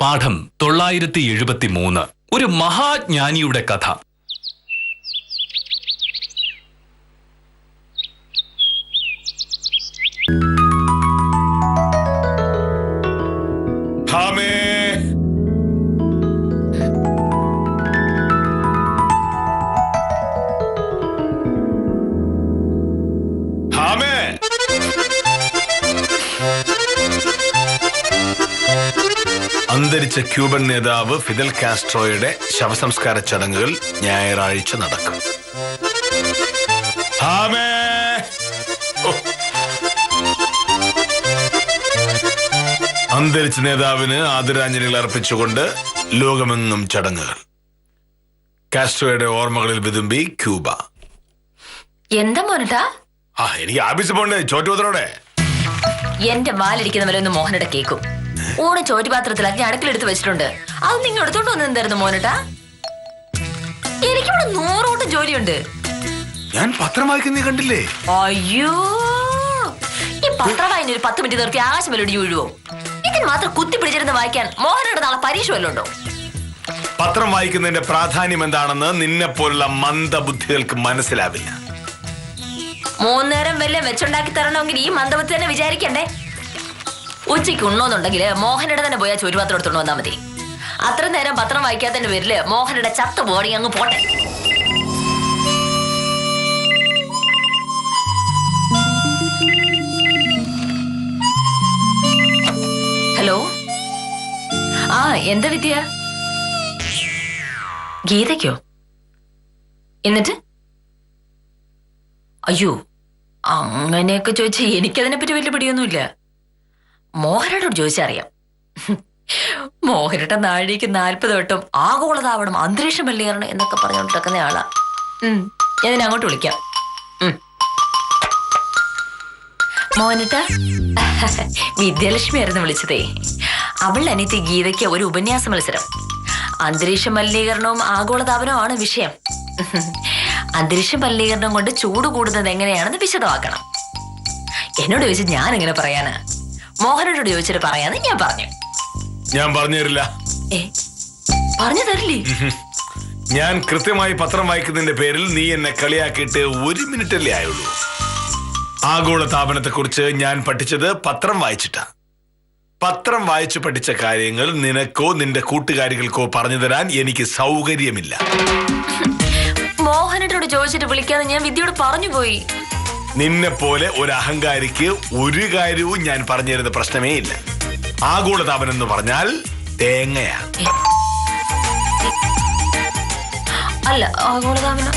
പാഠം 973. ഒരു മഹാജ്ഞാനിയുടെ കഥ. അന്തരിച്ച ക്യൂബൻ നേതാവ് ഫിദൽ കാസ്ട്രോയുടെ ശവസംസ്കാര ചടങ്ങുകൾ ഞായറാഴ്ച നടക്കും. അന്തരിച്ച നേതാവിന് ആദരാഞ്ജലികൾ അർപ്പിച്ചുകൊണ്ട് ലോകമെങ്ങും ചടങ്ങുകൾ. കാസ്ട്രോയുടെ ഓർമ്മകളിൽ വിതുമ്പി ക്യൂബ. എന്താ മോനട്ടാ? എനിക്ക് ആഫീസിൽ പോണ്ടേ, ചോറ്റുപത്രോടെ. എന്റെ വാലിരിക്കുന്നവരൊന്ന് മോഹനയുടെ കേക്കും ഊണ് ചോറ്റുപാത്രത്തിലാക്കി അടുക്കളെടുത്ത് വെച്ചിട്ടുണ്ട്. അത് നിങ്ങൾ എടുത്തോണ്ട് വന്ന് എന്തായിരുന്നു മോനട്ടാ? എനിക്കിവിടെ 100 കൂട്ടം ജോലിയുണ്ട്. ഞാൻ പത്രം വായിക്കുന്ന കണ്ടില്ലേ? അയ്യോ, ഈ പത്രം വായന ഒരു 10 മിനിറ്റ് നിർത്തി ആകാശം വല്ലൊടി വീഴുവോ? ഇതിന് മാത്രം കുത്തി പിടിച്ചിരുന്ന് വായിക്കാൻ മോഹനയുടെ നാളെ പരീക്ഷ വല്ലതും ഉണ്ടോ? പത്രം വായിക്കുന്നതിന്റെ പ്രാധാന്യം എന്താണെന്ന് നിന്നെ പോലുള്ള മന്ദബുദ്ധികൾക്ക് മനസ്സിലാവില്ല. 3 നേരം വല്ല വെച്ചുണ്ടാക്കി തരണമെങ്കിൽ ഈ മന്ദബുദ്ധി തന്നെ വിചാരിക്കണ്ടേ? ഉച്ചയ്ക്ക് ഉണ്ണോന്നുണ്ടെങ്കിൽ മോഹനയുടെ തന്നെ പോയാൽ ചോറ്റുപാത്രം എടുത്തോണ്ട് വന്നാൽ മതി. അത്ര നേരം പത്രം വായിക്കാത്തതിന്റെ പേരില് മോഹനയുടെ ചത്ത ബോഡി അങ്ങ് പോട്ടെ. ഹലോ, എന്താ വിദ്യ? ഗീതയ്ക്കോ? എന്നിട്ട്? അയ്യോ, അങ്ങനെയൊക്കെ ചോദിച്ചാൽ എനിക്കതിനെ പറ്റി വലിയ പിടിയൊന്നുമില്ല. മോഹനോട് ചോദിച്ചറിയാം. മോഹനയുടെ നാഴിക്ക് 40 വട്ടം ആഗോളതാവണം, അന്തരീക്ഷം മലിനീകരണം എന്നൊക്കെ പറഞ്ഞുകൊണ്ടിരിക്കുന്ന ആളാ. ഞാൻ അങ്ങോട്ട് വിളിക്കാം. മോഹനട്ട, വിദ്യാലക്ഷ്മി ആയിരുന്നു വിളിച്ചതേ. അവളുടെ അനിയത്തി ഗീതയ്ക്ക് ഒരു ഉപന്യാസ മത്സരം. അന്തരീക്ഷ മലിനീകരണവും ആഗോളതാപനവും ആണ് വിഷയം. അന്തരീക്ഷ മലിനീകരണം കൊണ്ട് ചൂട് കൂടുന്നത് എങ്ങനെയാണെന്ന് വിശദമാക്കണം. എന്നോട് ചോദിച്ചാൽ ഞാൻ എങ്ങനെ പറയാനാ? മോഹനോട് ചോദിച്ചിട്ട് പറയാന്ന് ഞാൻ പറഞ്ഞു. ഞാൻ പറഞ്ഞു തരില്ല. പറഞ്ഞു തരില്ലേ? ഞാൻ കൃത്യമായി പത്രം വായിക്കുന്നതിന്റെ പേരിൽ നീ എന്നെ കളിയാക്കിയിട്ട് 1 മിനിറ്റല്ലേ ആയുള്ളൂ. ആഗോള താപനത്തെ കുറിച്ച് ഞാൻ പഠിച്ചത് പത്രം വായിച്ചിട്ടാ. പത്രം വായിച്ചു പഠിച്ച കാര്യങ്ങൾ നിനക്കോ നിന്റെ കൂട്ടുകാരികൾക്കോ പറഞ്ഞു തരാൻ എനിക്ക് സൗകര്യമില്ല. മോഹനോട് ചോദിച്ചിട്ട് വിളിക്കാന്ന് ഞാൻ വിദ്യയോട് പറഞ്ഞു പോയി. നിന്നെ പോലെ ഒരു അഹങ്കാരിക്ക് ഒരു കാര്യവും ഞാൻ പറഞ്ഞു തരുന്ന പ്രശ്നമേ ഇല്ല. ആഗോളതാപനം എന്ന് പറഞ്ഞാൽ തേങ്ങയാ. അല്ല, ആഗോളതാപനം.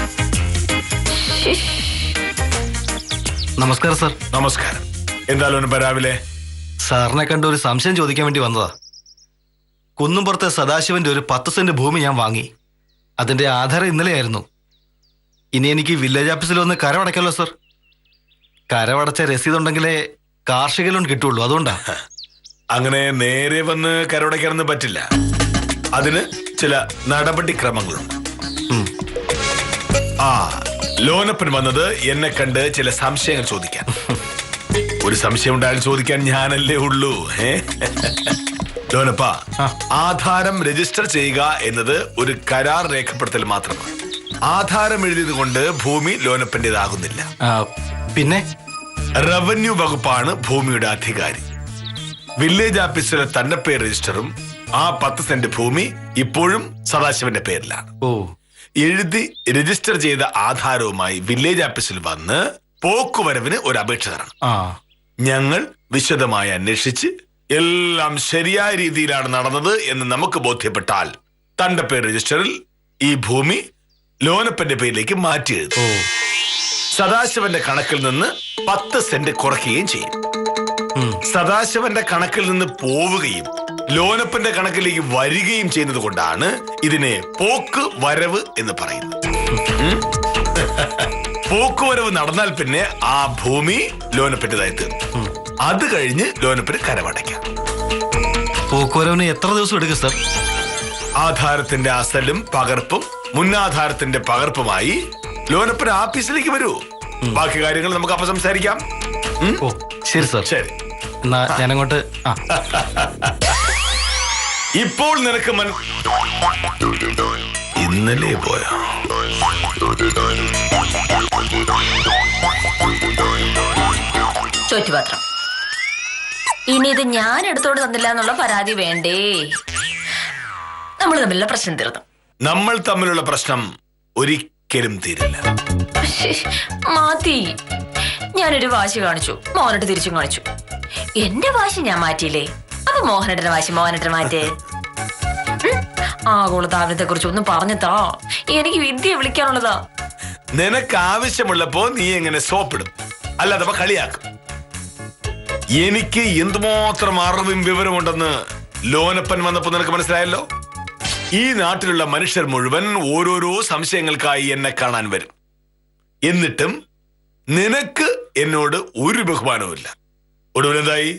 നമസ്കാരം സാർ. നമസ്കാരം. എന്തായാലും രാവിലെ സാറിനെ കണ്ട ഒരു സംശയം ചോദിക്കാൻ വേണ്ടി വന്നതാ. കുന്നുംപുറത്തെ സദാശിവന്റെ ഒരു 10 സെന്റ് ഭൂമി ഞാൻ വാങ്ങി. അതിന്റെ ആധാരം ഇന്നലെയായിരുന്നു. ഇനി എനിക്ക് വില്ലേജ് ഓഫീസിൽ വന്ന് കരമടയ്ക്കല്ലോ സാർ. കരമടച്ച രസീതുണ്ടെങ്കിലേ കാർഷിക ലോൺ കിട്ടുള്ളൂ. അതുകൊണ്ടാ. അങ്ങനെ നേരെ വന്ന് കരമടയ്ക്കാനൊന്നും പറ്റില്ല. അതിന് ചില നടപടിക്രമങ്ങളുണ്ട്. ലോനപ്പൻ വന്നത് എന്നെ കണ്ട് ചില സംശയങ്ങൾ ചോദിക്കാൻ. ഒരു സംശയം ഉണ്ടായാലും ചോദിക്കാൻ ഞാനല്ലേ ഉള്ളൂ. ലോനപ്പ, ആധാരം രജിസ്റ്റർ ചെയ്യുക എന്നത് ഒരു കരാർ രേഖപ്പെടുത്തൽ മാത്രമാണ്. ആധാരം എഴുതിയത് കൊണ്ട് ഭൂമി ലോനപ്പന്റേതാകുന്നില്ല. പിന്നെ റവന്യൂ വകുപ്പാണ് ഭൂമിയുടെ അധികാരി. വില്ലേജ് ഓഫീസിലെ തന്റെ പേര് രജിസ്റ്ററും ആ 10 സെന്റ് ഭൂമി ഇപ്പോഴും സദാശിവന്റെ പേരിലാണ്. എഴുതി രജിസ്റ്റർ ചെയ്ത ആധാരവുമായി വില്ലേജ് ഓഫീസിൽ വന്ന് പോക്കുവരവിന് ഒരു അപേക്ഷ തരണം. ഞങ്ങൾ വിശദമായി അന്വേഷിച്ച് എല്ലാം ശരിയായ രീതിയിലാണ് നടന്നത് എന്ന് നമുക്ക് ബോധ്യപ്പെട്ടാൽ തന്റെ പേര് രജിസ്റ്ററിൽ ഈ ഭൂമി ലോനപ്പന്റെ പേരിലേക്ക് മാറ്റി എഴുതും. സദാശിവന്റെ കണക്കിൽ നിന്ന് 10 സെന്റ് കുറയ്ക്കുകയും ചെയ്യും. സദാശിവന്റെ കണക്കിൽ നിന്ന് പോവുകയും ലോനപ്പന്റെ കണക്കിലേക്ക് വരികയും ചെയ്യുന്നത് കൊണ്ടാണ് ഇതിനെ പോക്ക് വരവ് എന്ന് പറയുന്നത്. പോക്കുവരവ് നടന്നാൽ പിന്നെ ആ ഭൂമി ലോനപ്പന്റേതായി തീർന്നു. അത് കഴിഞ്ഞ് ലോനപ്പന് കരമടയ്ക്കാം. പോക്കുവരവിന് എത്ര ദിവസം എടുക്കും സർ? ആധാരത്തിന്റെ അസലും പകർപ്പും മുന്നാധാരത്തിന്റെ പകർപ്പുമായി ലോനപ്പൻ ഓഫീസിലേക്ക് വരൂ. ബാക്കി കാര്യങ്ങൾ നമുക്ക് അപ്പം സംസാരിക്കാം. ഓ ശരി സാർ. ശരി. എന്നാ ഞാനങ്ങോട്ട്. ആ ഇപ്പോൾ നിനക്ക് ഇന്നലെ പോയാ ചോറ്റുപാത്രം ഇനി ഇത് ഞാൻ എടുത്തോണ്ട് തന്നില്ല എന്നുള്ള പരാതി വേണ്ടേ? നമ്മൾ തമ്മിലുള്ള പ്രശ്നം തീർന്നു. നമ്മൾ തമ്മിലുള്ള പ്രശ്നം ഒരിക്കലും തീരില്ല. മാറ്റി. ഞാനൊരു വാശി കാണിച്ചു, മോഹനട്ട് തിരിച്ചും കാണിച്ചു. എന്റെ വാശി ഞാൻ മാറ്റിയില്ലേ, അപ്പൊ മോഹനട്ടന്റെ വാശി മോഹനട്ടൻ മാറ്റേ. ആഗോളതാപനത്തെ കുറിച്ച് ഒന്നും പറഞ്ഞതാ, എനിക്ക് വിദ്യ വിളിക്കാനുള്ളതാ. നിനക്ക് ആവശ്യമുള്ളപ്പോ നീ എങ്ങനെ സോപ്പിടും, അല്ലാതെ കളിയാക്കും. എനിക്ക് എന്തുമാത്രം അറിവും വിവരമുണ്ടെന്ന് ലോനപ്പൻ വന്നപ്പോ നിനക്ക് മനസ്സിലായല്ലോ. ഈ നാട്ടിലുള്ള മനുഷ്യർ മുഴുവൻ ഓരോരോ സംശയങ്ങൾക്കായി എന്നെ കാണാൻ വരും. എന്നിട്ടും നിനക്ക് എന്നോട് ഒരു ബഹുമാനവുമില്ല. ഒടുവിലെന്തായി?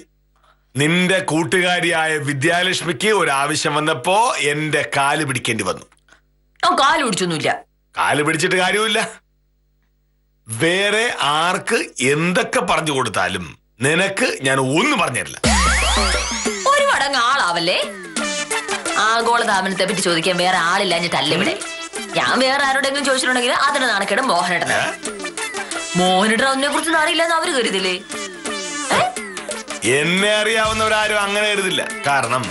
നിന്റെ കൂട്ടുകാരിയായ വിദ്യാലക്ഷ്മിക്ക് ഒരാവശ്യം വന്നപ്പോ എന്റെ കാല് പിടിക്കേണ്ടി വന്നു. കാല് പിടിച്ചൊന്നുമില്ല. കാല് പിടിച്ചിട്ട് കാര്യമില്ല. വേറെ ആർക്ക് എന്തൊക്കെ പറഞ്ഞു കൊടുത്താലും നിനക്ക് ഞാൻ ഒന്നും പറഞ്ഞില്ല. ഒരു മടങ്ങ് ആളാവല്ലേ. ആഗോളതാപനത്തെ പറ്റി ചോദിക്കാൻ വേറെ ആളില്ലാഞ്ഞിട്ടല്ല ഇവിടെ. ഞാൻ വേറെ ആരോടെങ്കിലും ചോദിച്ചിട്ടുണ്ടെങ്കിൽ അതിന്റെ നാണക്കേട് മോഹനേട്ടനാ. മോഹനേട്ടൻ അതിനെ കുറിച്ച് അറിയില്ലെന്ന് അവര് കരുതില്ലേ? എന്നെ അറിയാവുന്നവരാരും അങ്ങനെ കരുതില്ല. കാരണം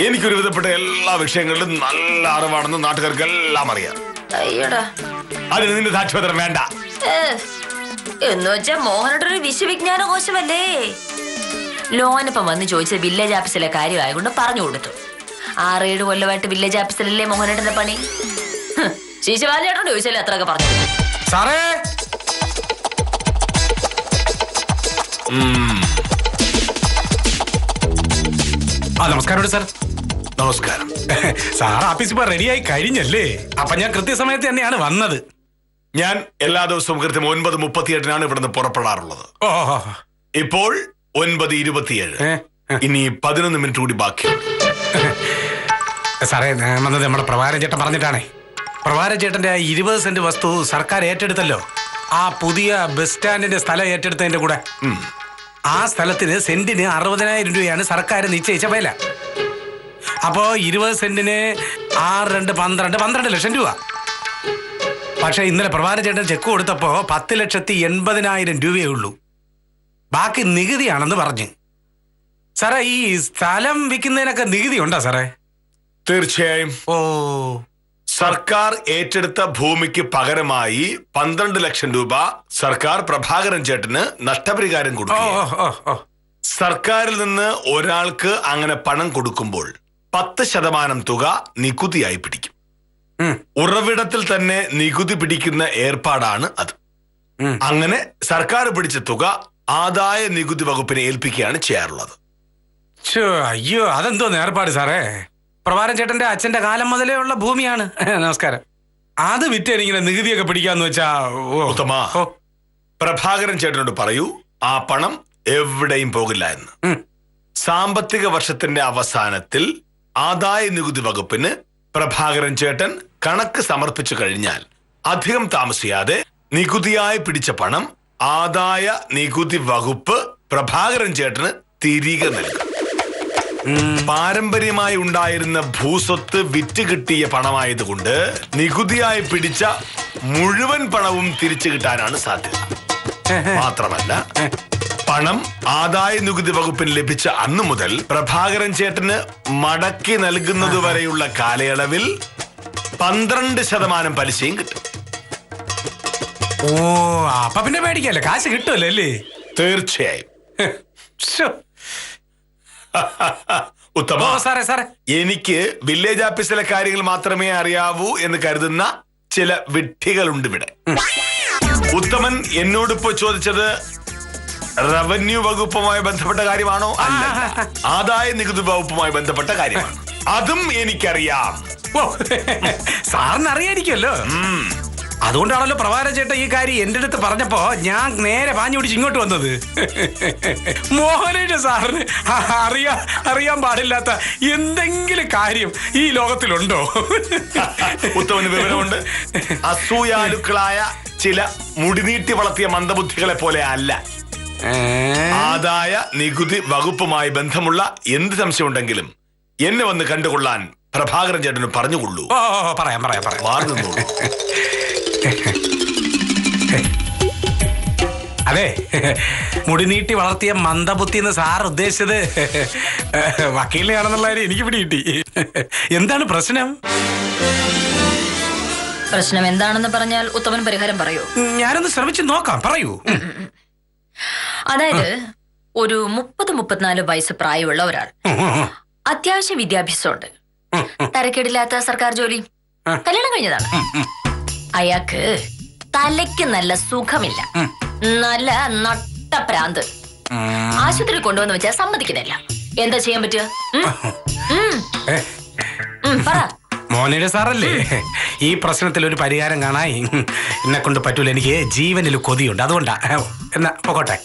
എനിക്കൊരു വിധപ്പെട്ട എല്ലാ വിഷയങ്ങളിലും നല്ല അറിവാണെന്ന് നാട്ടുകാർക്ക് എല്ലാം അറിയാം. അയ്യടാ, അതിന് നിന്റെ സാക്ഷ്യപത്രം വേണ്ട. എന്ന് വെച്ചാ മോഹനേട്ടൻ ഒരു വിശ്വവിജ്ഞാന കോശമല്ലേ. ലോനപ്പം വന്ന് ചോദിച്ച വില്ലേജ് ഓഫീസിലെ കാര്യമായതുകൊണ്ട് പറഞ്ഞു കൊടുത്തു. 6-7 കൊല്ലമായിട്ട് വില്ലേജ് ഓഫീസിലല്ലേ മോഹനേട്ടന്റെ പണി. ശീശുവാലേട്ടനോട് ചോദിച്ചാലേ അത്രയൊക്കെ പറഞ്ഞു. സാറേ, നമസ്കാരം സാർ. നമസ്കാരം. സാർ ഓഫീസ് ഇപ്പൊ റെഡിയായി കഴിഞ്ഞല്ലേ? അപ്പൊ ഞാൻ കൃത്യസമയത്ത് തന്നെയാണ് വന്നത്. ഞാൻ എല്ലാ ദിവസവും കൃത്യം 9:38 ഇവിടുന്ന് പുറപ്പെടാറുള്ളത്. ഓ, ഇപ്പോൾ 9:27. ഇനി 11 മിനിറ്റ് കൂടി ബാക്കിയുണ്ട്. സാറേ, ഞാൻ വന്നത് നമ്മുടെ പ്രഭാകരൻ ചേട്ടൻ പറഞ്ഞിട്ടാണേ. പ്രഭാകരൻ ചേട്ടന്റെ 20 സെന്റ് വസ്തു സർക്കാർ ഏറ്റെടുത്തല്ലോ. ആ പുതിയ ബസ് സ്റ്റാൻഡിന്റെ സ്ഥലം ഏറ്റെടുത്തതിന്റെ കൂടെ ആ സ്ഥലത്തിന് സെന്റിന് 60,000 രൂപയാണ് സർക്കാർ നിശ്ചയിച്ച വില. അപ്പോ 20 സെന്റിന് 6-2 ലക്ഷം രൂപ. പക്ഷെ ഇന്നലെ പ്രഭാകരൻ ചേട്ടൻ ചെക്ക് കൊടുത്തപ്പോ 10,80,000 രൂപയേ ഉള്ളൂ. ബാക്കി നികുതിയാണെന്ന് പറഞ്ഞു. സാറേ, ഈ സ്ഥലം വിൽക്കുന്നതിനൊക്കെ നികുതി ഉണ്ടോ സാറേ? തീർച്ചയായും. ഓ, സർക്കാർ ഏറ്റെടുത്ത ഭൂമിക്ക് പകരമായി 12 ലക്ഷം രൂപ സർക്കാർ പ്രഭാകരൻ ചേട്ടന് നഷ്ടപരിഹാരം കൊടുക്കും. സർക്കാരിൽ നിന്ന് ഒരാൾക്ക് അങ്ങനെ പണം കൊടുക്കുമ്പോൾ 10% തുക നികുതിയായി പിടിക്കും. ഉറവിടത്തിൽ തന്നെ നികുതി പിടിക്കുന്ന ഏർപ്പാടാണ് അത്. അങ്ങനെ സർക്കാർ പിടിച്ച തുക ആദായ നികുതി വകുപ്പിനെ ഏൽപ്പിക്കുകയാണ് ചെയ്യാറുള്ളത്. അയ്യോ, അതെന്തോ ഏർപ്പാട് സാറേ. പ്രഭാകരൻ ചേട്ടന്റെ അച്ഛന്റെ കാലം മുതലേ ഉള്ള ഭൂമിയാണ്. നമസ്കാരം. അത് വിറ്റേനിങ്ങനെ നികുതിയൊക്കെ പിടിക്കാന്ന് വെച്ചാ ഉത്തമ, പ്രഭാകരൻ ചേട്ടനോട് പറയൂ ആ പണം എവിടെയും പോകില്ല എന്ന്. സാമ്പത്തിക വർഷത്തിന്റെ അവസാനത്തിൽ ആദായ നികുതി വകുപ്പിന് പ്രഭാകരൻ ചേട്ടൻ കണക്ക് സമർപ്പിച്ചു കഴിഞ്ഞാൽ അധികം താമസിയാതെ നികുതിയായി പിടിച്ച പണം ആദായ നികുതി വകുപ്പ് പ്രഭാകരൻ ചേട്ടന് തിരികെ നൽകും. പാരമ്പര്യമായി ഉണ്ടായിരുന്ന ഭൂസ്വത്ത് വിറ്റ് കിട്ടിയ പണമായതുകൊണ്ട് നികുതിയായി പിടിച്ച മുഴുവൻ പണവും തിരിച്ചു കിട്ടാനാണ് സാധ്യത. മാത്രമല്ല, പണം ആദായ നികുതി വകുപ്പിന് ലഭിച്ച അന്നു മുതൽ പ്രഭാകരൻ ചേട്ടന് മടക്കി നൽകുന്നതുവരെയുള്ള കാലയളവിൽ 12% പലിശയും കിട്ടും. ഓ, അപ്പൊ പിന്നെ പേടിക്കല്ലേ, കാശ് കിട്ടുമല്ലോ അല്ലേ? തീർച്ചയായും. ഉത്തമ, സാറേ, എനിക്ക് വില്ലേജ് ഓഫീസിലെ കാര്യങ്ങൾ മാത്രമേ അറിയാവൂ എന്ന് കരുതുന്ന ചില വിഡ്ഢികളുണ്ട് ഇവിടെ. ഉത്തമൻ എന്നോടിപ്പോ ചോദിച്ചത് റവന്യൂ വകുപ്പുമായി ബന്ധപ്പെട്ട കാര്യമാണോ? അല്ല, ആദായ നികുതി വകുപ്പുമായി ബന്ധപ്പെട്ട കാര്യമാണ്. അതും എനിക്കറിയാം. ഓ, സാറിന് അറിയായിരിക്കുമല്ലോ. അതുകൊണ്ടാണല്ലോ പ്രഭാകരൻ ചേട്ടൻ ഈ കാര്യം എന്റെ അടുത്ത് പറഞ്ഞപ്പോ ഞാൻ നേരെ പാഞ്ഞു പിടിച്ച് ഇങ്ങോട്ട് വന്നത്. മോഹനേട്ട സാറിന് അറിയാൻ പാടില്ലാത്ത എന്തെങ്കിലും കാര്യം ഈ ലോകത്തിലുണ്ടോ? ഉത്തമന് വിവരമുണ്ട്. അസൂയാലുക്കളായ ചില മുടിനീട്ടി വളർത്തിയ മന്ദബുദ്ധികളെ പോലെ അല്ല. ആദായ നികുതി വകുപ്പുമായി ബന്ധമുള്ള എന്ത് സംശയമുണ്ടെങ്കിലും എന്നെ വന്ന് കണ്ടുകൊള്ളാൻ പ്രഭാകരൻ ചേട്ടന് പറഞ്ഞുകൊള്ളൂ. ഓ പറയാം. മാറി നിന്നോളൂ. അതെ, മുടി നീട്ടി വളർത്തിയ മന്ദബുദ്ധി എന്ന് സാർ ഉദ്ദേശിച്ചത് വക്കീലിനെയാണെന്നുള്ള കാര്യം എനിക്ക് പിടികിട്ടി. എന്താണ് പ്രശ്നം? പ്രശ്നം എന്താണെന്ന് പറഞ്ഞാൽ ഉത്തമൻ പരിഹാരം പറയൂ. ഞാനൊന്ന് ശ്രമിച്ചു നോക്കാം, പറയൂ. അതായത് ഒരു 30-34 വയസ്സ് പ്രായമുള്ള ഒരാൾ, അത്യാവശ്യ വിദ്യാഭ്യാസമുണ്ട്, തരക്കേടില്ലാത്ത സർക്കാർ ജോലി, കല്യാണം കഴിഞ്ഞതാണ്. അയാൾക്ക് തലയ്ക്ക് നല്ല സുഖമില്ല, നല്ല നട്ടപ്രാന്ത്. ആശുപത്രി കൊണ്ടുവന്ന് വെച്ചാൽ സമ്മതിക്കുന്നില്ല. എന്താ ചെയ്യാൻ പറ്റുക? പറ. മോനിയുടെ സാറല്ലേ, ഈ പ്രശ്നത്തിൽ ഒരു പരിഹാരം കാണാൻ എന്നെ കൊണ്ട് പറ്റൂല. എനിക്ക് ജീവനിൽ കൊതിയുണ്ട്, അതുകൊണ്ടാ. എന്നാ പോകട്ടെ.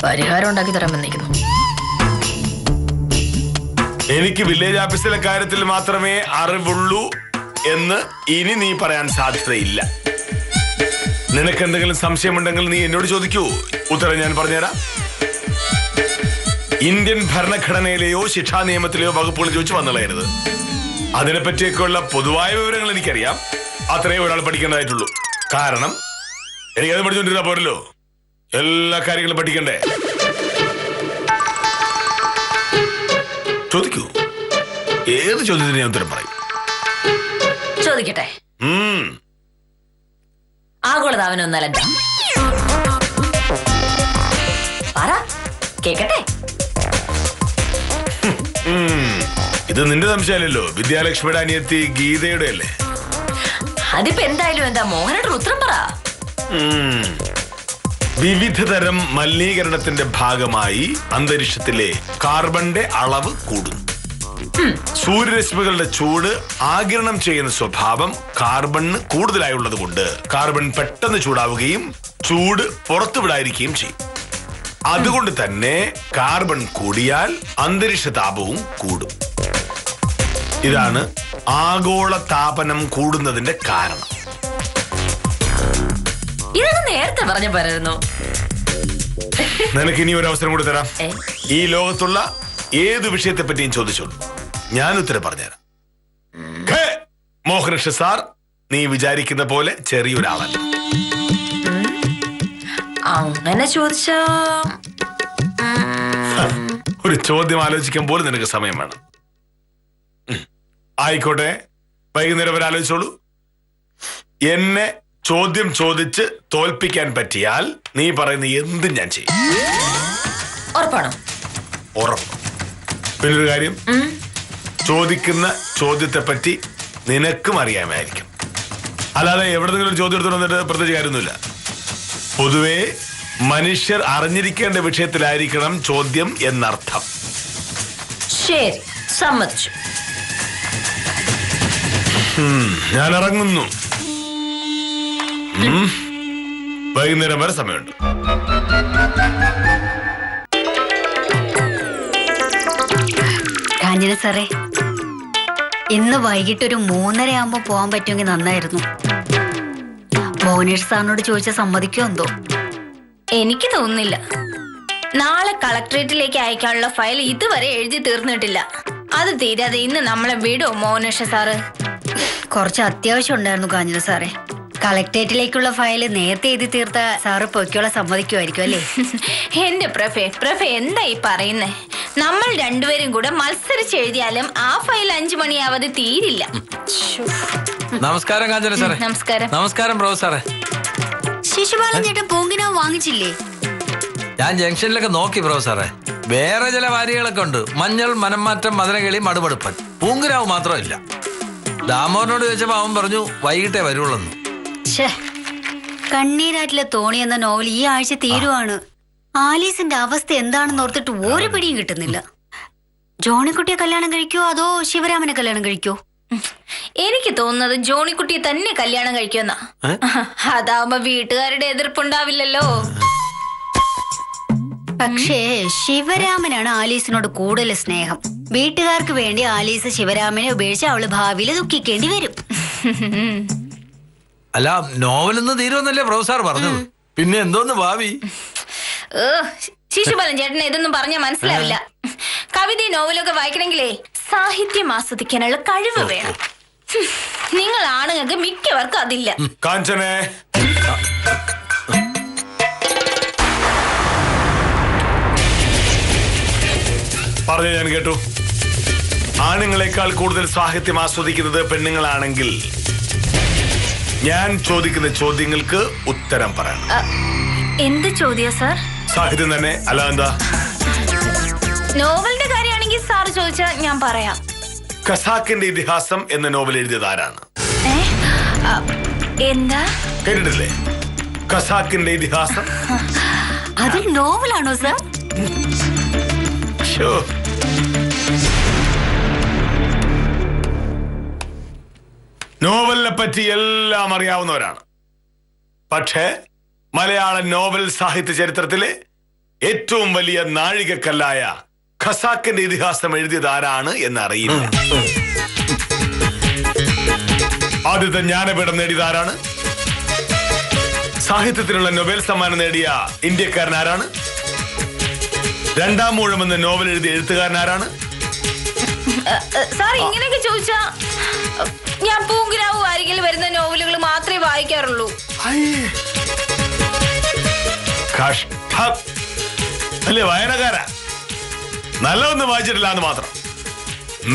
പരിഹാരം ഉണ്ടാക്കി തരാൻ വന്നിരിക്കുന്നു. എനിക്ക് വില്ലേജ് ഓഫീസിലെ കാര്യത്തിൽ മാത്രമേ അറിവുള്ളൂ എന്ന് ഇനി നീ പറയാൻ സാധ്യതയില്ല. നിനക്ക് എന്തെങ്കിലും സംശയമുണ്ടെങ്കിൽ നീ എന്നോട് ചോദിക്കൂ, ഉത്തരം ഞാൻ പറഞ്ഞുതരാം. ഇന്ത്യൻ ഭരണഘടനയിലെയോ ശിക്ഷാ നിയമത്തിലെയോ വകുപ്പുകൾ ചോദിച്ചു വന്നുകളയരുത്. അതിനെപ്പറ്റിയൊക്കെയുള്ള പൊതുവായ വിവരങ്ങൾ എനിക്കറിയാം. അത്രയും ഒരാൾ പഠിക്കേണ്ടതായിട്ടുള്ളൂ. കാരണം എനിക്കത് പഠിച്ചുകൊണ്ടിരുന്നാ പോരല്ലോ, എല്ലാ കാര്യങ്ങളും പഠിക്കണ്ടേ. ചോദിക്കൂ, ഏത് ചോദ്യത്തിന് ഞാൻ ഉത്തരം പറയും. ചോദിക്കട്ടെ. ആഗോളതാപനം പറ, കേക്കട്ടെ. ഇത് നിന്റെ സംശയമല്ലല്ലോ, വിദ്യാലക്ഷ്മിയുടെ അനിയത്തി ഗീതയുടെ അല്ലേ? അതിപ്പോ എന്തായാലും എന്താ, മോഹനയുടെ ഉത്തരം പറ. വിവിധ തരം മലിനീകരണത്തിന്റെ ഭാഗമായി അന്തരീക്ഷത്തിലെ കാർബണിന്റെ അളവ് കൂടുന്നു. സൂര്യരശ്മികളുടെ ചൂട് ആഗിരണം ചെയ്യുന്ന സ്വഭാവം കാർബണിന് കൂടുതലായുള്ളത് കൊണ്ട് കാർബൺ പെട്ടെന്ന് ചൂടാവുകയും ചൂട് പുറത്തുവിടാതിരിക്കുകയും ചെയ്യും. അതുകൊണ്ട് തന്നെ കാർബൺ കൂടിയാൽ അന്തരീക്ഷ താപവും കൂടും. ഇതാണ് ആഗോള താപനം കൂടുന്നതിന്റെ കാരണം. ഇതൊക്കെ നേരത്തെ പറഞ്ഞു പോരായിരുന്നു. നിനക്ക് ഇനി ഒരു അവസരം കൂടി തരാം. ഈ ലോകത്തുള്ള ഏത് വിഷയത്തെ പറ്റിയും ചോദിച്ചോളൂ, ഞാൻ ഉത്തരം പറഞ്ഞുതരാം. മോഹനകൃഷ്ണ സാർ, നീ വിചാരിക്കുന്ന പോലെ ചെറിയൊരാളല്ല. അങ്ങനെ ചോദിച്ചാ ഒരു ചോദ്യം ആലോചിക്കാൻ പോലും നിനക്ക് സമയം വേണം. ആയിക്കോട്ടെ, വൈകുന്നേരം വരെ ആലോചിച്ചോളൂ. എന്നെ ചോദ്യം ചോദിച്ച് തോൽപ്പിക്കാൻ പറ്റിയാൽ നീ പറയുന്ന എന്തും ഞാൻ ചെയ്യും. ഉറപ്പാണോ? ഉറപ്പ്. പിന്നൊരു കാര്യം, ചോദിക്കുന്ന ചോദ്യത്തെ പറ്റി നിനക്കും അറിയാമായിരിക്കും. അല്ലാതെ എവിടെന്നെങ്കിലും ഒരു ചോദ്യം എടുത്തു വന്നിട്ട് പ്രത്യേകിച്ച് കാര്യമൊന്നുമില്ല. പൊതുവെ മനുഷ്യർ അറിഞ്ഞിരിക്കേണ്ട വിഷയത്തിലായിരിക്കണം ചോദ്യം എന്നർത്ഥം. ശരി, സമ്മതിച്ചു. ഞാൻ ഇറങ്ങുന്നു. വൈകുന്നേരം വരെ സമയമുണ്ട്. കാഞ്ചന സാറേ, ഇന്ന് വൈകിട്ട് ഒരു 3:30 ആകുമ്പോ പോകാൻ പറ്റുമെങ്കിൽ നന്നായിരുന്നു. മോഹനേഷ് സാറിനോട് ചോദിച്ചാൽ സമ്മതിക്കുമോ എന്തോ? എനിക്ക് തോന്നുന്നില്ല. നാളെ കളക്ടറേറ്റിലേക്ക് അയക്കാനുള്ള ഫയൽ ഇതുവരെ എഴുതി തീർന്നിട്ടില്ല. അത് തീരാതെ ഇന്ന് നമ്മളെ വിടുമോ മോഹനേഷ് സാറ്? കുറച്ച് അത്യാവശ്യം ഉണ്ടായിരുന്നു കാഞ്ചന സാറേ. കളക്ടറേറ്റിലേക്കുള്ള ഫയൽ നേരത്തെ എഴുതി തീർത്ത സാറ് പൊയ്ക്കോളെ സമ്മതിക്കുമായിരിക്കും അല്ലേ? എന്റെ പ്രഭ എന്താ ഈ പറയുന്നേ? നമ്മൾ രണ്ടുപേരും കൂടെ മത്സരിച്ച് എഴുതിയാലും ആ ഫയൽ 5 മണിയാവാതെ തീരില്ല. നമസ്കാരം കാഞ്ചന സാറേ. നമസ്കാരം. നമസ്കാരം പ്രഭു സാറേ. ശിശുപാലൻ ചേട്ടൻ പൂങ്കിനാവ് വാങ്ങിച്ചില്ലേ? ഞാൻ ജംഗ്ഷനിലൊക്കെ നോക്കി പ്രഭു സാറേ. വേറെ ചില വാരികളൊക്കെ ഉണ്ട്. മഞ്ഞൾ, മനംമാറ്റം, മദനകിളി, മടുമടുപ്പൻ. പൂങ്കിനാവ് മാത്രമില്ല. ദാമോറിനോട് ചോദിച്ചപ്പോ അവൻ പറഞ്ഞു വൈകിട്ടേ വരുള്ളൂ. കണ്ണീരാറ്റിലെ തോണി എന്ന നോവൽ ഈ ആഴ്ച തീരുവാണ്. ആലീസിന്റെ അവസ്ഥ എന്താണെന്ന് ഓർത്തിട്ട് ഒരു പിടിയും കിട്ടുന്നില്ല. ജോണിക്കുട്ടിയെ കല്യാണം കഴിക്കോ അതോ ശിവരാമനെ കല്യാണം കഴിക്കോ? എനിക്ക് തോന്നുന്നത് ജോണിക്കുട്ടിയെ തന്നെ കല്യാണം കഴിക്കുമെന്നാ. അതാവുമ്പോ വീട്ടുകാരുടെ എതിർപ്പുണ്ടാവില്ലല്ലോ. പക്ഷേ ശിവരാമനാണ് ആലീസിനോട് കൂടുതൽ സ്നേഹം. വീട്ടുകാർക്ക് വേണ്ടി ആലീസ് ശിവരാമനെ ഉപേക്ഷിച്ച് അവള് ഭാവിയിൽ ദുഃഖിക്കേണ്ടി വരും. അല്ല, നോവലൊന്ന് തീരുമെന്നല്ലേ പ്രഭു സാർ പറഞ്ഞത്? പിന്നെ എന്തോന്ന് ഭാവി? ശിശുപാലൻ ചേട്ടനെ ഇതൊന്നും പറഞ്ഞാൽ മനസ്സിലാവില്ല. കവിതയും നോവലൊക്കെ വായിക്കണമെങ്കിലേ സാഹിത്യം ആസ്വദിക്കാനുള്ള കഴിവ് വേണം. നിങ്ങൾ ആണുങ്ങൾക്ക് മിക്കവർക്കും അതില്ല. കാഞ്ചനെ, പറഞ്ഞു ഞാൻ കേട്ടു. ആണുങ്ങളെക്കാൾ കൂടുതൽ സാഹിത്യം ആസ്വദിക്കുന്നത് പെണ്ണുങ്ങളാണെങ്കിൽ ഞാൻ ചോദിക്കുന്ന ചോദ്യങ്ങൾക്ക് ഉത്തരം പറയണം. എന്ത് ചോദ്യ സാർ? സാഹിത്യം തന്നെ, അല്ല എന്താ? നോവലിന്റെ കാര്യമാണെങ്കിൽ സാർ ചോദിച്ചാൽ ഞാൻ പറയാം. ഖസാക്കിന്റെ ഇതിഹാസം എന്ന നോവൽ എഴുതിയത് ആരാണ്? എന്താ കേട്ടിട്ടില്ലേ? ഖസാക്കിന്റെ ഇതിഹാസം. അത് നോവലാണോ സാർ? നോവലിനെ പറ്റി എല്ലാം അറിയാവുന്നവരാണ്. പക്ഷേ മലയാള നോവൽ സാഹിത്യ ചരിത്രത്തിലെ ഏറ്റവും വലിയ നാഴികക്കല്ലായ ഖസാക്കിന്റെ ഇതിഹാസം എഴുതിയത് ആരാണ് എന്ന് അറിയില്ല. ആദ്യത്തെ ജ്ഞാനപീഠം നേടിയത് ആരാണ്? സാഹിത്യത്തിനുള്ള നൊബേൽ സമ്മാനം നേടിയ ഇന്ത്യക്കാരൻ ആരാണ്? രണ്ടാം മൂഴം എന്ന നോവൽ എഴുതിയ എഴുത്തുകാരൻ ആരാണ്? സാർ ഇങ്ങനെയൊക്കെ ചോദിച്ചാ ഞാൻ പൂങ്കുരാവ് വാരികയിൽ വരുന്ന നോവലുകൾ മാത്രമേ വായിക്കാറുള്ളൂ. കഷ്ടം അല്ലേ വായനക്കാരാ? നല്ലതൊന്നും വായിച്ചിട്ടില്ല എന്ന് മാത്രം.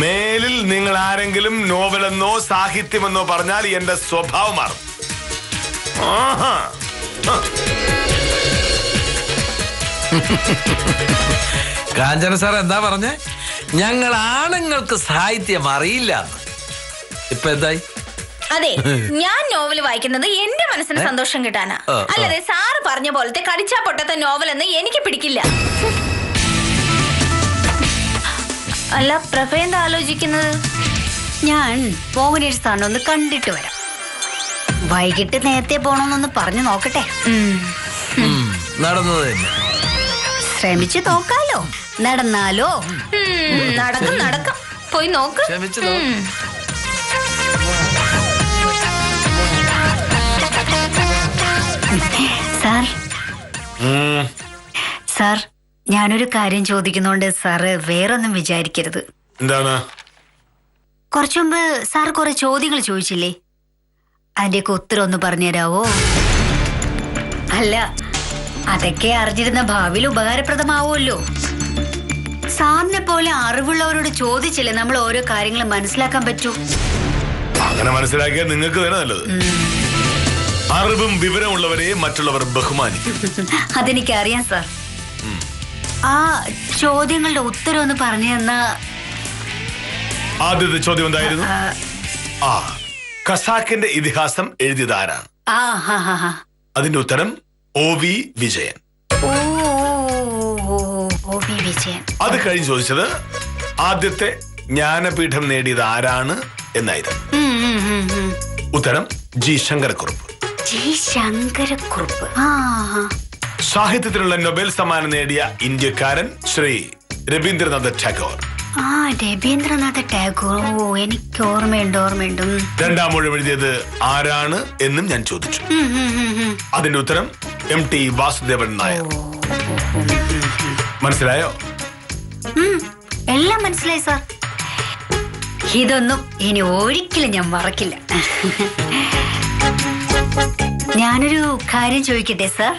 മേലിൽ നിങ്ങൾ ആരെങ്കിലും നോവലെന്നോ സാഹിത്യമെന്നോ പറഞ്ഞാൽ എന്റെ സ്വഭാവം മാറും. കാഞ്ചന സാർ എന്താ പറഞ്ഞേ? ഞങ്ങൾ ആണുങ്ങൾക്ക് സാഹിത്യം അറിയില്ല. ഇപ്പൊ എന്തായി? അതെ, ഞാൻ നോവൽ വായിക്കുന്നത് എന്റെ മനസ്സിന് സന്തോഷം കിട്ടാനാ. അല്ലാതെ സാറ് പറഞ്ഞ പോലത്തെ കടിച്ചാ പൊട്ടത്തെ നോവൽ എന്ന് എനിക്ക് പിടിക്കില്ല. അല്ല പ്രഭ എന്താ ആലോചിക്കുന്നത്? ഞാൻ മോഹനേഷ് സാറിനെ ഒന്ന് കണ്ടിട്ട് വരാം. വൈകിട്ട് നേരത്തെ പോണമെന്നൊന്ന് പറഞ്ഞു നോക്കട്ടെ. നടന്നത് തന്നെ ശ്രമിച്ചു നോക്കാലോ. നടന്നാലോ? നടക്കും നടക്കും, പോയി നോക്ക്. ക്ഷമിച്ചു സാർ സാർ ഞാനൊരു കാര്യം ചോദിക്കുന്നോണ്ട് സാറ് വേറൊന്നും വിചാരിക്കരുത്. എന്താണ്? കുറച്ചു മുമ്പ് സാർ കുറെ ചോദ്യങ്ങൾ ചോദിച്ചില്ലേ? അതിന്റെയൊക്കെ ഉത്തരം ഒന്ന് പറഞ്ഞുതരാവോ? അല്ല, അതൊക്കെ അറിഞ്ഞിരുന്ന ഭാവിയിൽ ഉപകാരപ്രദമാവുമല്ലോ. സാറിനെ പോലെ അറിവുള്ളവരോട് ചോദിച്ചില്ലേ നമ്മൾ ഓരോ കാര്യങ്ങൾ മനസ്സിലാക്കാൻ പറ്റൂ. അങ്ങനെ മനസ്സിലാക്കിയാൽ നിങ്ങൾക്ക് തന്നെ നല്ലത്. അറിവും വിവരമുള്ളവരെ മറ്റുള്ളവർ ബഹുമാനിക്കും. അതെനിക്കറിയാം സാർ. ആ ചോദ്യങ്ങളുടെ ഉത്തരം ഒന്ന് പറഞ്ഞു തന്നാ. ആദ്യത്തെ ചോദ്യം എന്തായിരുന്നു? ഖസാക്കിന്റെ ഇതിഹാസം എഴുതിയത് ആരാണ്? അതിന്റെ ഉത്തരം OV വിജയൻ. വിജയൻ. അത് കഴിഞ്ഞ് ചോദിച്ചത് ആദ്യത്തെ ജ്ഞാനപീഠം നേടിയത് ആരാണ് എന്നായിരുന്നു. ഉത്തരം G. ശങ്കരക്കുറുപ്പ്. സാഹിത്യത്തിനുള്ള നൊബേൽ സമ്മാനം നേടിയ ഇന്ത്യക്കാരൻ ശ്രീ രവീന്ദ്രനാഥ ടാഗോർ. രവീന്ദ്രനാഥ ടാഗോർ. എനിക്ക് ഓർമ്മയുണ്ട്. രണ്ടാം മൂഴം എഴുതിയത് ആരാണ് എന്നും ഞാൻ ചോദിച്ചു. അതിന്റെ ഉത്തരം MT വാസുദേവൻ നായർ. മനസ്സിലായോ? എല്ലാം മനസ്സിലായി സാർ. ഇതൊന്നും ഇനി ഒരിക്കലും ഞാൻ മറക്കില്ല. ഞാനൊരു കാര്യം ചോദിക്കട്ടെ സാർ?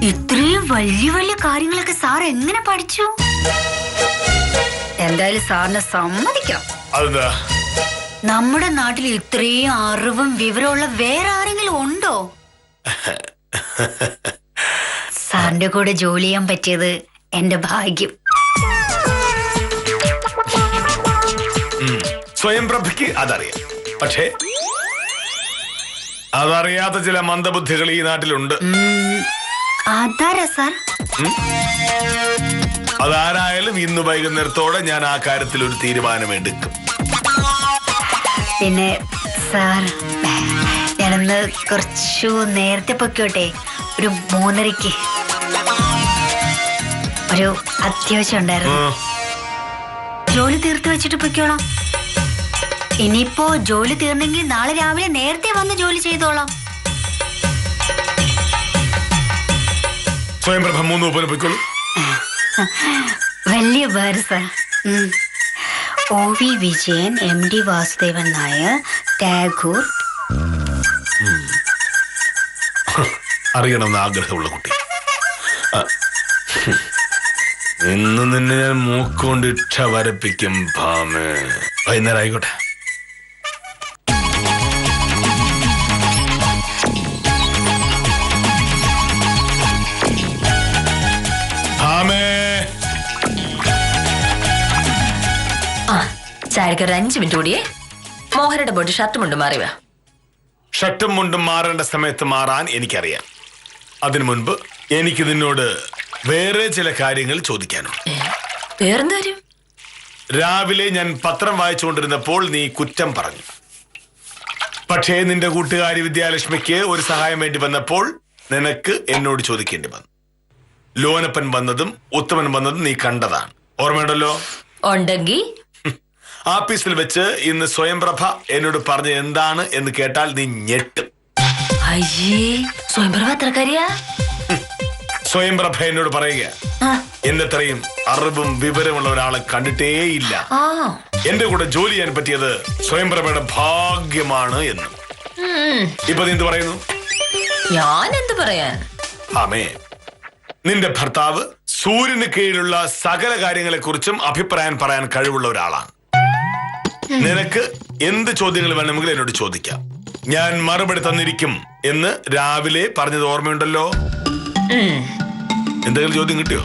ഇത്രയും വലിയ വലിയ കാര്യങ്ങളൊക്കെ സാർ എങ്ങനെ പഠിച്ചു? എന്തായാലും സാറിനെ സമ്മതിക്കണം. നമ്മുടെ നാട്ടിൽ ഇത്രയും അറിവും വിവരമുള്ള വേറെ ആരെങ്കിലും ഉണ്ടോ? സാറിന്റെ കൂടെ ജോലി ചെയ്യാൻ പറ്റിയത് എന്റെ ഭാഗ്യം. സ്വയംപ്രഭയ്ക്ക് അതറിയാം. പക്ഷേ അതറിയാത്ത ചില മന്ദബുദ്ധികൾ ഈ നാട്ടിലുണ്ട്. അതാരാ സാർ? അതാരായാലും ഇന്ന് വൈകുന്നേരത്തോടെ ഞാൻ ആ കാര്യത്തിൽ ഒരു തീരുമാനമെടുക്കും. പിന്നെ സാർ, ഞാനൊന്ന് കുറച്ചു നേരത്തെ പൊക്കോട്ടെ? ഒരു 3:30. ഒരു അത്യാവശ്യം ഉണ്ടായിരുന്നു. ജോലി തീർത്ത് വെച്ചിട്ട് പൊയ്ക്കോളാം. ഇനിയിപ്പോ ജോലി തീർന്നെങ്കിൽ നാളെ രാവിലെ നേരത്തെ വന്ന് ജോലി ചെയ്തോളാം. സ്വയംപ്രഭ 3 പോലെ പോയിക്കോളൂ. വലിയ ഉപകാരം sir. OV Vijayan, MD Vasudevan Nair, Tagore. അറിയണമെന്ന് ആഗ്രഹമുള്ള കുട്ടി. ഇന്ന് നിന്നെ ഞാൻ മൂക്കൊണ്ട് ഇട്ട വരപ്പിക്കും ഭാമേ. വൈകുന്നേരം ആയിക്കോട്ടെ. ഭാമേ. ചായക്ക് ഒരു 5 മിനിറ്റ് കൂടിയേ. മോഹനയുടെ പോയിട്ട് ഷർട്ട് മുണ്ട് മാറി വാ. ഷർട്ടും മുണ്ടും മാറേണ്ട സമയത്ത് മാറാൻ എനിക്കറിയാം. അതിനു മുൻപ് എനിക്ക് നിന്നോട് വേറെ ചില കാര്യങ്ങൾ ചോദിക്കാനുണ്ട്. വേറെന്താ കാര്യം? രാവിലെ ഞാൻ പത്രം വായിച്ചുകൊണ്ടിരുന്നപ്പോൾ നീ കുറ്റം പറഞ്ഞു. പക്ഷേ നിന്റെ കൂട്ടുകാരി വിദ്യാലക്ഷ്മിക്ക് ഒരു സഹായം വേണ്ടി വന്നപ്പോൾ നിനക്ക് എന്നോട് ചോദിക്കേണ്ടി വന്നു. ലോനപ്പൻ വന്നതും ഉത്തമൻ വന്നതും നീ കണ്ടതാണ്, ഓർമ്മയുണ്ടല്ലോ? ഉണ്ടെങ്കിൽ ആഫീസിൽ വെച്ച് ഇന്ന് സ്വയംപ്രഭ എന്നോട് പറഞ്ഞ എന്താണ് എന്ന് കേട്ടാൽ നീ ഞെട്ടും. അയ്യേ, സ്വയംപ്രഭ അത്രക്കാരിയാ? സ്വയംപ്രഭ എന്നോട് പറയുക, എന്നത്രയും അറിവും വിവരമുള്ള ഒരാളെ കണ്ടിട്ടേയില്ല. എന്റെ കൂടെ ജോലി ചെയ്യാൻ പറ്റിയത് സ്വയംപ്രഭയുടെ ഭാഗ്യമാണ് എന്ന്. ഇപ്പൊ നീ എന്ത് പറയുന്നു? ഞാൻ എന്ത് പറയാൻ? ആമേ, നിന്റെ ഭർത്താവ് സൂര്യന് കീഴിലുള്ള സകല കാര്യങ്ങളെ കുറിച്ചും അഭിപ്രായം പറയാൻ കഴിവുള്ള ഒരാളാണ്. നിനക്ക് എന്ത് ചോദ്യങ്ങൾ വേണമെങ്കിലും എന്നോട് ചോദിക്കാം, ഞാൻ മറുപടി തന്നിരിക്കും എന്ന് രാവിലെ പറഞ്ഞത് ഓർമ്മയുണ്ടല്ലോ? എന്തെങ്കിലും ചോദ്യം കിട്ടിയോ?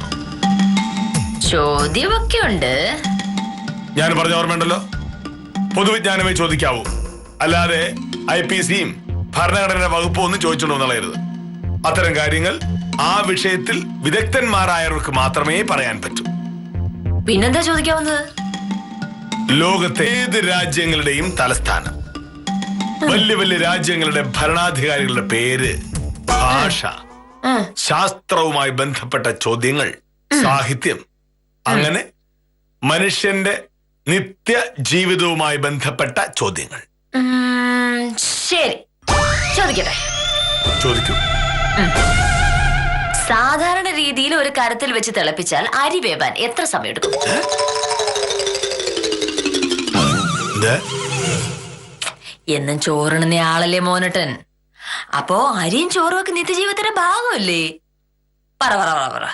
ചോദ്യമൊക്കെ ഉണ്ട്. ഞാൻ പറഞ്ഞ ഓർമ്മയുണ്ടല്ലോ? പൊതുവിജ്ഞാനമേ ചോദിക്കാവൂ, അല്ലാതെ IPCയും ഭരണഘടന വകുപ്പും ഒന്നും ചോദിച്ചോണ്ടോ എന്നുള്ളരുത്. അത്തരം കാര്യങ്ങൾ ആ വിഷയത്തിൽ വിദഗ്ധന്മാരായവർക്ക് മാത്രമേ പറയാൻ പറ്റൂ. പിന്നെന്താ ചോദിക്കാവുന്നത്? ലോകത്തെ ഏത് രാജ്യങ്ങളുടെയും തലസ്ഥാനം, വലിയ വലിയ രാജ്യങ്ങളുടെ ഭരണാധികാരികളുടെ പേര്, ഭാഷ, ശാസ്ത്രവുമായി ബന്ധപ്പെട്ട ചോദ്യങ്ങൾ, സാഹിത്യം, അങ്ങനെ മനുഷ്യന്റെ നിത്യ ജീവിതവുമായി ബന്ധപ്പെട്ട ചോദ്യങ്ങൾ. ശരി, ചോദിക്കട്ടെ? ചോദിക്കൂ. സാധാരണ രീതിയിൽ ഒരു കരത്തിൽ വെച്ച് തിളപ്പിച്ചാൽ അരി വേവാൻ എത്ര സമയം എടുക്കും? എന്നും ചോറിണുന്ന ആളല്ലേ മോനട്ടൻ. അപ്പോ അരിയും ചോറും ഒക്കെ നിത്യജീവിതത്തിന്റെ ഭാഗമല്ലേ? പറ പറ പറ പറ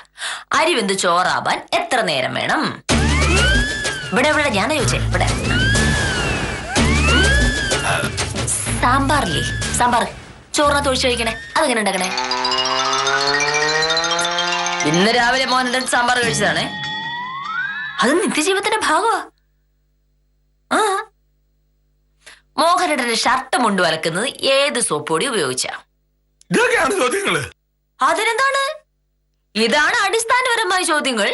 അരി വെന്ത് ചോറാവാൻ എത്ര നേരം വേണം? ഇവിടെ ഞാൻ ചോദിച്ചേ. ഇവിടെ സാമ്പാറില്ലേ, സാമ്പാർ ചോറിനകത്ത് ഒഴിച്ചു കഴിക്കണേ, അതെങ്ങനെ ഉണ്ടാക്കണേ? ഇന്ന് രാവിലെ മോനട്ടൻ സാമ്പാർ കഴിച്ചതാണേ. അത് നിത്യജീവിതത്തിന്റെ ഭാഗമാ. മോഹനട്ടന്റെ ഷർട്ട് മുണ്ട് വലക്കുന്നത് ഏത് സോപ്പൊടി ഉപയോഗിച്ചാ? ഇതൊക്കെയാണ് ചോദ്യങ്ങള്. അതിനെന്താണ്? ഇതാണ് അടിസ്ഥാനപരമായ ചോദ്യങ്ങൾ.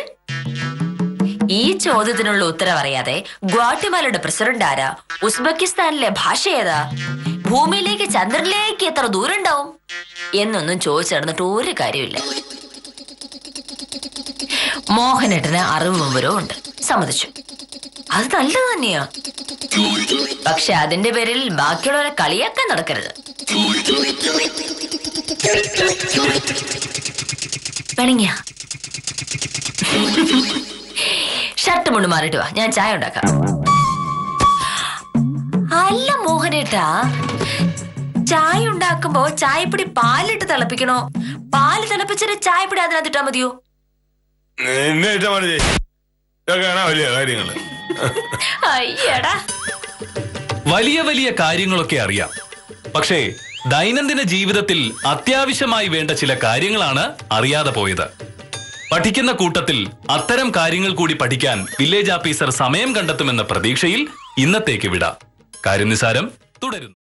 ഈ ചോദ്യത്തിനുള്ള ഉത്തരം അറിയാതെ ഗ്വാട്ടിമാലയുടെ പ്രസിഡന്റ് ആരാ, ഉസ്ബെക്കിസ്ഥാനിലെ ഭാഷ ഏതാ, ഭൂമിയിലേക്ക് ചന്ദ്രനിലേക്ക് എത്ര ദൂരം ഉണ്ടാവും എന്നൊന്നും ചോദിച്ചു നടന്നിട്ട് ഒരു കാര്യമില്ല. മോഹനട്ടന് അറിവും വിവരവും ഉണ്ട്, സമ്മതിച്ചു. അത് നല്ലത് തന്നെയാ. പക്ഷെ അതിന്റെ പേരിൽ ബാക്കിയുള്ളവരെ കളിയാക്കാൻ നടക്കരുത്. വേണമെങ്കിൽ ഷർട്ട് മുണ്ട് മാറിയിട്ട് വാ, ഞാൻ ചായ ഉണ്ടാക്കാം. അല്ല മോഹനേട്ടാ, ചായ ഉണ്ടാക്കുമ്പോ ചായപ്പൊടി പാലിട്ട് തിളപ്പിക്കണോ, പാല് തിളപ്പിച്ചിട്ട് ചായപ്പൊടി അതിനകത്തിട്ടാ മതിയോ? വലിയ കാര്യങ്ങള്. അയ്യടാ, വലിയ വലിയ കാര്യങ്ങളൊക്കെ അറിയാം, പക്ഷേ ദൈനംദിന ജീവിതത്തിൽ അത്യാവശ്യമായി വേണ്ട ചില കാര്യങ്ങളാണ് അറിയാതെ പോയത്. പഠിക്കുന്ന കൂട്ടത്തിൽ അത്തരം കാര്യങ്ങൾ കൂടി പഠിക്കാൻ വില്ലേജ് ഓഫീസർ സമയം കണ്ടെത്തുമെന്ന പ്രതീക്ഷയിൽ ഇന്നത്തേക്ക് വിടാം. കാര്യം നിസാരം തുടരുന്നു.